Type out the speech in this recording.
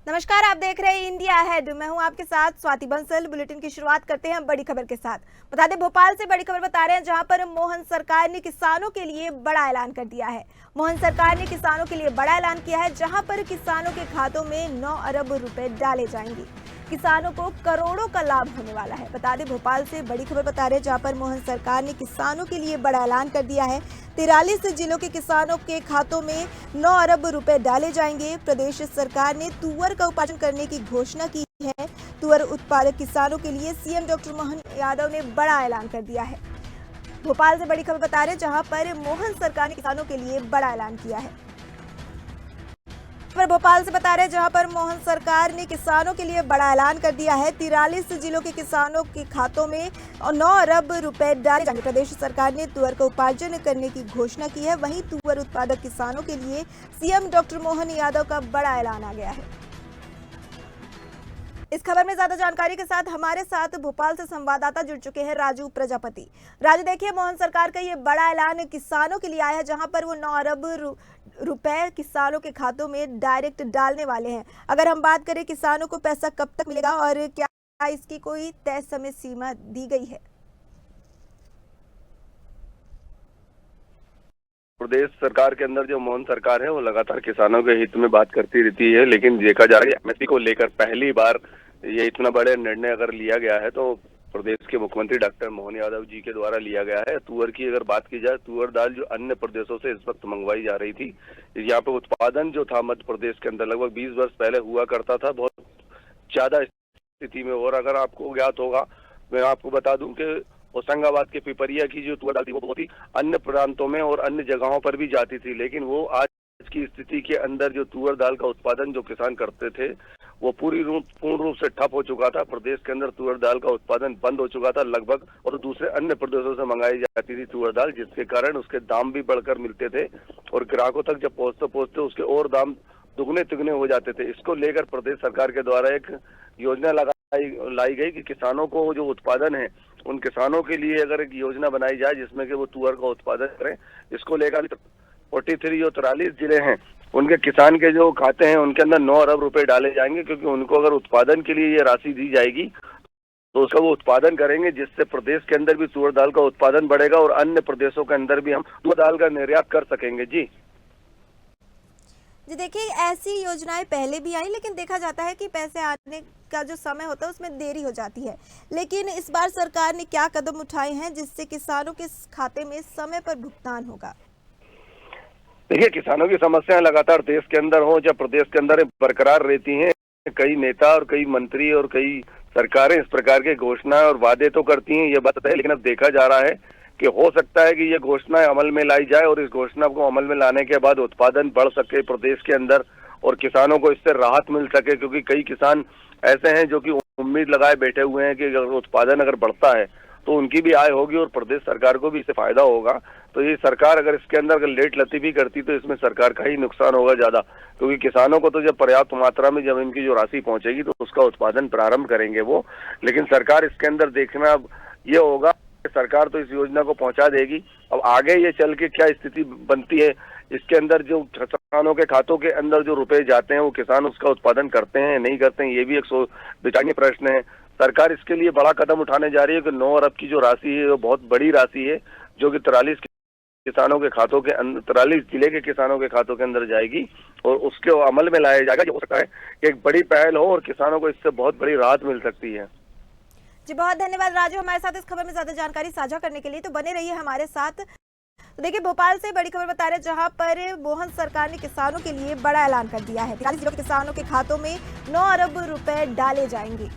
नमस्कार, आप देख रहे हैं इंडिया अहेड। मैं हूं आपके साथ स्वाति बंसल। बुलेटिन की शुरुआत करते हैं बड़ी खबर के साथ। बता दें, भोपाल से बड़ी खबर बता रहे हैं, जहां पर मोहन सरकार ने किसानों के लिए बड़ा ऐलान कर दिया है। मोहन सरकार ने किसानों के लिए बड़ा ऐलान किया है, जहां पर किसानों के खातों में 9 अरब रुपए डाले जाएंगे। किसानों को करोड़ों का लाभ होने वाला है। बता दें, भोपाल से बड़ी खबर बता रहे हैं, जहां पर मोहन सरकार ने किसानों के लिए बड़ा ऐलान कर दिया है। 43 जिलों के किसानों के खातों में 9 अरब रुपए डाले जाएंगे। प्रदेश सरकार ने तुअर का उत्पादन करने की घोषणा की है। तुअर उत्पादक किसानों के लिए सीएम डॉक्टर मोहन यादव ने बड़ा ऐलान कर दिया है। भोपाल से बड़ी खबर बता रहे हैं, जहां पर मोहन सरकार ने किसानों के लिए बड़ा ऐलान किया है। भोपाल से बता रहे हैं, जहां पर मोहन सरकार ने किसानों के लिए बड़ा ऐलान कर दिया है। 43 जिलों के किसानों के खातों में 9 अरब रुपए डाले जाएंगे। प्रदेश सरकार ने तुअर का उपार्जन करने की घोषणा की है। वहीं तुअर उत्पादक किसानों के लिए सीएम डॉक्टर मोहन यादव का बड़ा ऐलान आ गया है। इस खबर में ज्यादा जानकारी के साथ हमारे साथ भोपाल से संवाददाता जुड़ चुके हैं राजू प्रजापति। राजू, देखिए, मोहन सरकार का ये बड़ा ऐलान किसानों के लिए आया है, जहां पर वो 9 अरब रुपए किसानों के खातों में डायरेक्ट डालने वाले हैं। अगर हम बात करें, किसानों को पैसा कब तक मिलेगा और क्या इसकी कोई तय समय सीमा दी गई है? प्रदेश सरकार के अंदर जो मोहन सरकार है वो लगातार किसानों के हित में बात करती रहती है, लेकिन देखा जा रहा है एमएसपी को लेकर पहली बार ये इतना बड़े निर्णय अगर लिया गया है तो प्रदेश के मुख्यमंत्री डॉक्टर मोहन यादव जी के द्वारा लिया गया है। तुअर की अगर बात की जाए, तुअर दाल जो अन्य प्रदेशों से इस वक्त मंगवाई जा रही थी, यहाँ पे उत्पादन जो था मध्य प्रदेश के अंदर लगभग 20 वर्ष पहले हुआ करता था, बहुत ज्यादा स्थिति में। और अगर आपको ज्ञात होगा, मैं आपको बता दूं कि होशंगाबाद के पिपरिया की जो तुअर दाल थी वो बहुत ही अन्य प्रांतों में और अन्य जगहों पर भी जाती थी, लेकिन वो आज की स्थिति के अंदर जो तुअर दाल का उत्पादन जो किसान करते थे वो पूर्ण रूप से ठप हो चुका था। प्रदेश के अंदर तुअर दाल का उत्पादन बंद हो चुका था लगभग, और दूसरे अन्य प्रदेशों से मंगाई जाती थी तुअर दाल, जिसके कारण उसके दाम भी बढ़कर मिलते थे और ग्राहकों तक जब पहुंचते उसके और दाम दुगने तिगने हो जाते थे। इसको लेकर प्रदेश सरकार के द्वारा एक योजना लाई गई कि किसानों को जो उत्पादन है, उन किसानों के लिए अगर एक योजना बनाई जाए जिसमें कि वो तुअर का उत्पादन करें। इसको लेकर 43 जो 43 जिले हैं उनके किसान के जो खाते हैं उनके अंदर 9 अरब रुपए डाले जाएंगे, क्योंकि उनको अगर उत्पादन के लिए ये राशि दी जाएगी तो उसका वो उत्पादन करेंगे, जिससे प्रदेश के अंदर भी तुअर दाल का उत्पादन बढ़ेगा और अन्य प्रदेशों के अंदर भी हम तुअर दाल का निर्यात कर सकेंगे। जी देखिए, ऐसी योजनाएं पहले भी आई, लेकिन देखा जाता है कि पैसे आने का जो समय होता है उसमें देरी हो जाती है। लेकिन इस बार सरकार ने क्या कदम उठाए हैं जिससे किसानों के खाते में समय पर भुगतान होगा? देखिए, किसानों की समस्याएं लगातार देश के अंदर हो या प्रदेश के अंदर बरकरार रहती हैं। कई नेता और कई मंत्री और कई सरकारें इस प्रकार के घोषणाएं और वादे तो करती हैं, ये बात है, लेकिन अब देखा जा रहा है कि हो सकता है कि ये घोषणाएं अमल में लाई जाए और इस घोषणा को अमल में लाने के बाद उत्पादन बढ़ सके प्रदेश के अंदर और किसानों को इससे राहत मिल सके, क्योंकि कई किसान ऐसे हैं जो कि उम्मीद लगाए बैठे हुए हैं कि अगर उत्पादन अगर बढ़ता है तो उनकी भी आय होगी और प्रदेश सरकार को भी इससे फायदा होगा। तो ये सरकार अगर इसके अंदर अगर लेट लतीफी करती तो इसमें सरकार का ही नुकसान होगा ज्यादा, क्योंकि किसानों को तो जब पर्याप्त मात्रा में जब इनकी जो राशि पहुंचेगी तो उसका उत्पादन प्रारंभ करेंगे वो। लेकिन सरकार इसके अंदर देखना अब ये होगा, सरकार तो इस योजना को पहुंचा देगी, अब आगे ये चल के क्या स्थिति बनती है, इसके अंदर जो किसानों के खातों के अंदर जो रुपए जाते हैं वो किसान उसका उत्पादन करते हैं नहीं करते हैं, ये भी एक विचारणीय प्रश्न है। सरकार इसके लिए बड़ा कदम उठाने जा रही है कि 9 अरब की जो राशि है वो बहुत बड़ी राशि है, जो कि 43 किसानों के खातों के 43 जिले के किसानों के खातों के अंदर जाएगी और उसके अमल में लाया जाएगा। हो सकता है कि एक बड़ी पहल हो और किसानों को इससे बहुत बड़ी राहत मिल सकती है। जी, बहुत धन्यवाद राजू, हमारे साथ इस खबर में ज्यादा जानकारी साझा करने के लिए। तो बने रहिए हमारे साथ। तो देखिए, भोपाल से बड़ी खबर बता रहे हैं, जहां पर मोहन सरकार ने किसानों के लिए बड़ा ऐलान कर दिया है। 43 जिलों के किसानों के खातों में 9 अरब रुपए डाले जाएंगे।